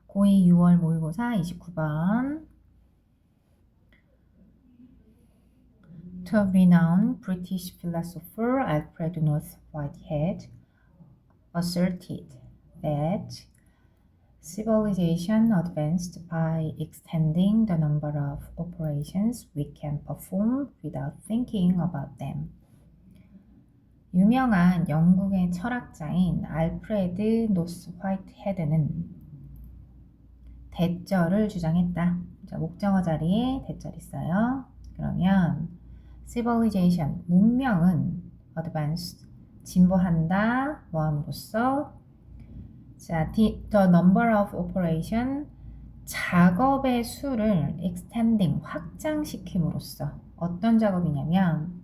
고2 6월 모의고사 29번. The renowned British philosopher Alfred North Whitehead asserted that civilization advanced by extending the number of operations we can perform without thinking about them. 유명한 영국의 철학자인 알프레드 노스 화이트헤드는 대절을 주장했다. 자, 목적어 자리에 대절 있어요. 그러면 civilization, 문명은 advanced, 진보한다, 뭐함으로써 자, the number of operation, 작업의 수를 extending, 확장시킴으로써 어떤 작업이냐면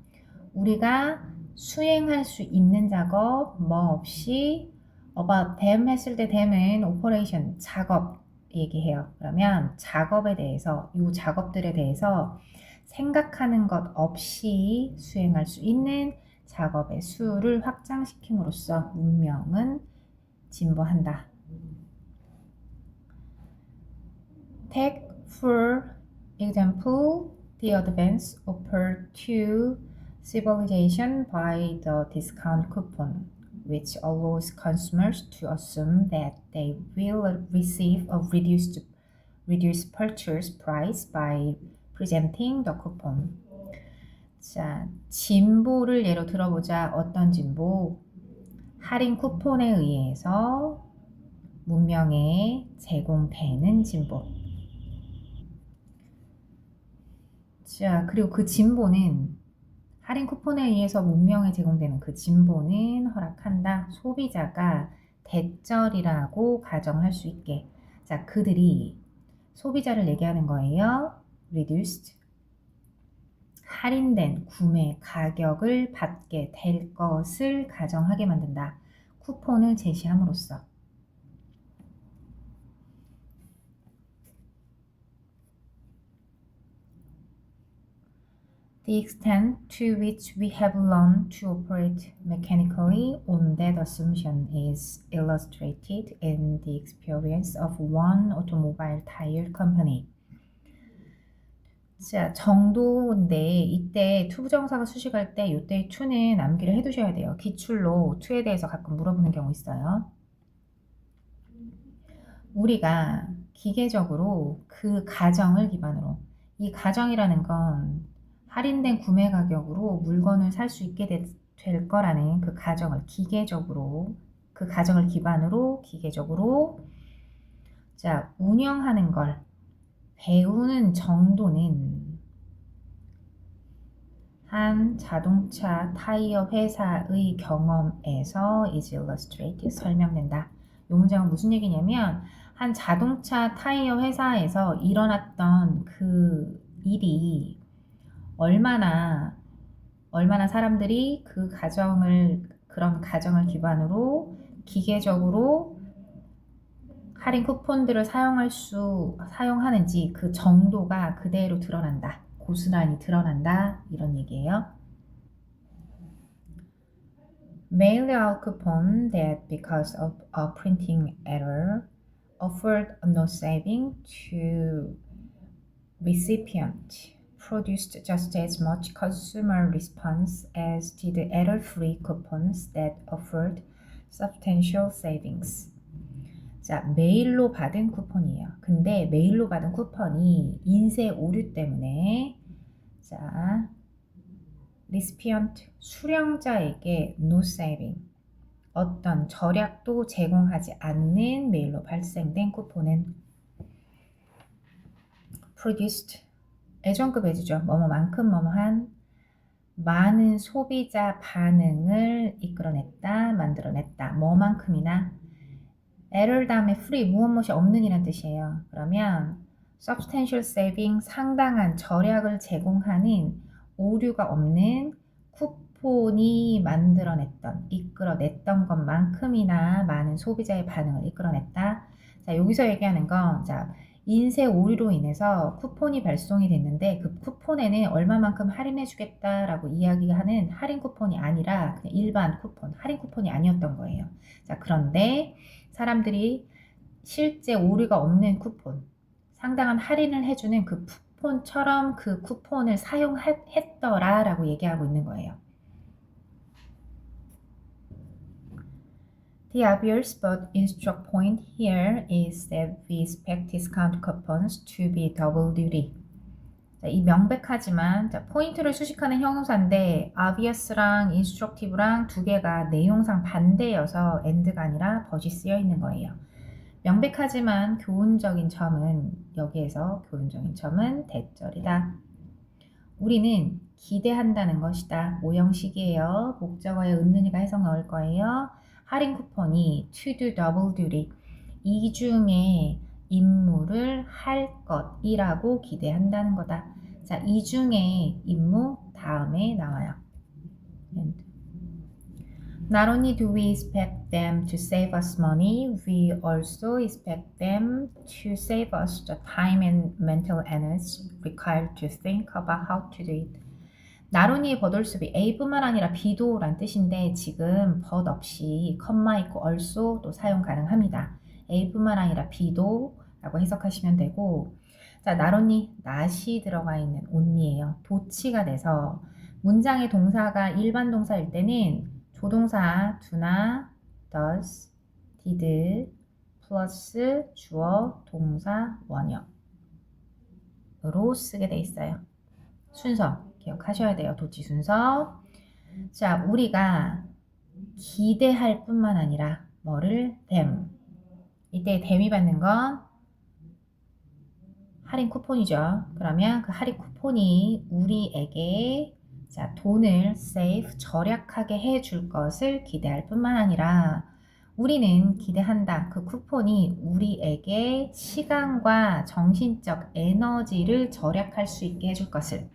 우리가 수행할 수 있는 작업, 뭐 없이 about them 했을 때 them은 operation, 작업 얘기해요. 그러면 작업에 대해서, 이 작업들에 대해서 생각하는 것 없이 수행할 수 있는 작업의 수를 확장시킴으로써 문명은 진보한다. Take for example the advance offered to civilization by the discount coupon, which allows consumers to assume that they will receive a reduced purchase price by presenting the coupon. 자, 진보를 예로 들어보자. 어떤 진보? 할인 쿠폰에 의해서 문명에 제공되는 진보. 자, 그리고 그 진보는 할인 쿠폰에 의해서 문명에 제공되는 그 진보는 허락한다. 소비자가 대절이라고 가정할 수 있게. 자, 그들이 소비자를 얘기하는 거예요. reduced, 할인된 구매 가격을 받게 될 것을 가정하게 만든다. 쿠폰을 제시함으로써. The extent to which we have learned to operate mechanically on that assumption is illustrated in the experience of one automobile tire company. 자, 정도인데 이때 to 부정사가 수식할 때 이때 to는 암기를 해두셔야 돼요. 기출로 to에 대해서 가끔 물어보는 경우 있어요. 우리가 기계적으로 그 가정을 기반으로, 이 가정이라는 건 할인된 구매 가격으로 물건을 살 수 있게 될 거라는 그 가정을 기계적으로, 그 가정을 기반으로 기계적으로 자, 운영하는 걸 배우는 정도는 한 자동차 타이어 회사의 경험에서 is illustrated, 설명된다. 이 문장은 무슨 얘기냐면 한 자동차 타이어 회사에서 일어났던 그 일이 얼마나 사람들이 그 그런 가정을 기반으로 기계적으로 할인 쿠폰들을 사용하는지 그 정도가 그대로 드러난다. 고스란히 드러난다. 이런 얘기예요. Mail out coupon that because of a printing error offered no saving to recipient produced just as much consumer response as did error-free coupons that offered substantial savings. 자, 메일로 받은 쿠폰이에요. 근데 메일로 받은 쿠폰이 인쇄 오류 때문에 자, recipient, 수령자에게 no saving, 어떤 절약도 제공하지 않는 메일로 발생된 쿠폰은 produced, 애정급 애주죠. 뭐뭐만큼 뭐뭐한 많은 소비자 반응을 이끌어냈다, 만들어냈다. 뭐만큼이나 error 다음에 free, 무엇무엇이 없는 이란 뜻이에요. 그러면 substantial saving, 상당한 절약을 제공하는 오류가 없는 쿠폰이 만들어냈던, 이끌어냈던 것만큼이나 많은 소비자의 반응을 이끌어냈다. 자, 여기서 얘기하는 건, 자, 인쇄 오류로 인해서 쿠폰이 발송이 됐는데 그 쿠폰에는 얼마만큼 할인해 주겠다라고 이야기하는 할인 쿠폰이 아니라 그냥 일반 쿠폰, 할인 쿠폰이 아니었던 거예요. 자, 그런데 사람들이 실제 오류가 없는 쿠폰, 상당한 할인을 해주는 그 쿠폰처럼 그 쿠폰을 사용했더라라고 얘기하고 있는 거예요. The obvious but instruct point here is that we expect discount coupons to be double duty. 자, 이 명백하지만 자, 포인트를 수식하는 형용사인데 obvious랑 instructive랑 두 개가 내용상 반대여서 and가 아니라 but이 쓰여 있는 거예요. 명백하지만 교훈적인 점은 여기에서 교훈적인 점은 대절이다. 우리는 기대한다는 것이다. 모형식이에요. 목적어에 은는이가 해석 넣을 거예요. 할인 쿠폰이 to do double duty 이중의 임무를 할 것이라고 기대한다는 거다. 자, 이중의 임무 다음에 나와요. Not only do we expect them to save us money, we also expect them to save us the time and mental energy required to think about how to do it. Not only but also be A뿐만 아니라 B도 란 뜻인데 지금 but 없이 컴마 있고 also도 사용 가능합니다. A뿐만 아니라 B도 라고 해석하시면 되고 자, not only not이 들어가 있는 only예요. 도치가 돼서 문장의 동사가 일반 동사일 때는 조동사 do나 does, did 플러스 주어, 동사, 원형으로 쓰게 돼 있어요. 순서 기억하셔야 돼요. 도치 순서. 자, 우리가 기대할 뿐만 아니라 뭐를? them. 이때 them이 받는 건 할인 쿠폰이죠. 그러면 그 할인 쿠폰이 우리에게 자, 돈을 save, 절약하게 해줄 것을 기대할 뿐만 아니라 우리는 기대한다. 그 쿠폰이 우리에게 시간과 정신적 에너지를 절약할 수 있게 해줄 것을.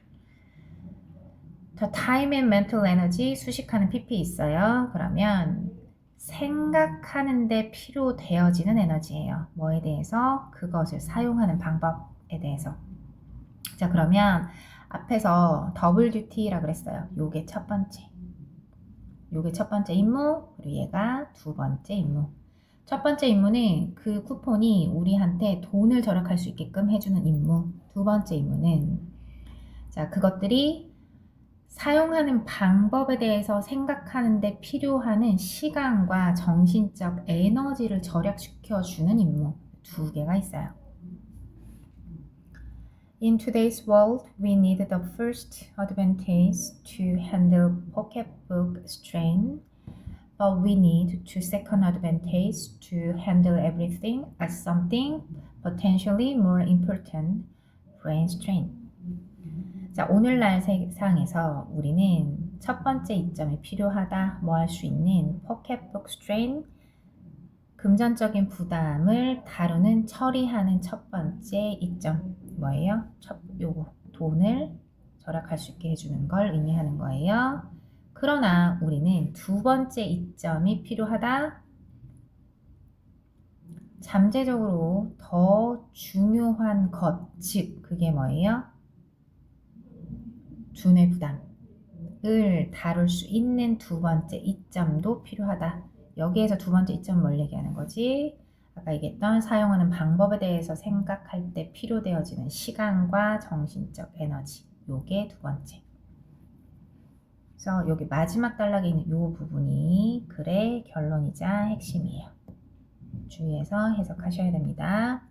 The time and mental energy 수식하는 PP 있어요. 그러면 생각하는데 필요되어지는 에너지예요. 뭐에 대해서? 그것을 사용하는 방법에 대해서. 자, 그러면 앞에서 더블 듀티라 그랬어요. 요게 첫 번째. 요게 첫 번째 임무, 그리고 얘가 두 번째 임무. 첫 번째 임무는 그 쿠폰이 우리한테 돈을 절약할 수 있게끔 해주는 임무. 두 번째 임무는 자, 그것들이 사용하는 방법에 대해서 생각하는데 필요한 시간과 정신적 에너지를 절약시켜주는 임무. 두 개가 있어요. In today's world, we need the first advantage to handle pocketbook strain, but we need the second advantage to handle everything as something potentially more important, brain strain. 자, 오늘날 세상에서 우리는 첫 번째 이점이 필요하다, 뭐 할 수 있는 pocketbook strain, 금전적인 부담을 다루는 처리하는 첫 번째 이점 뭐예요? 요거 돈을 절약할 수 있게 해주는 걸 의미하는 거예요. 그러나 우리는 두 번째 이점이 필요하다. 잠재적으로 더 중요한 것, 즉 그게 뭐예요? 두뇌 부담을 다룰 수 있는 두 번째 이점도 필요하다. 여기에서 두 번째 이점은 뭘 얘기하는 거지? 아까 얘기했던 사용하는 방법에 대해서 생각할 때 필요되어지는 시간과 정신적 에너지. 요게 두 번째. 그래서 여기 마지막 단락에 있는 요 부분이 글의 결론이자 핵심이에요. 주의해서 해석하셔야 됩니다.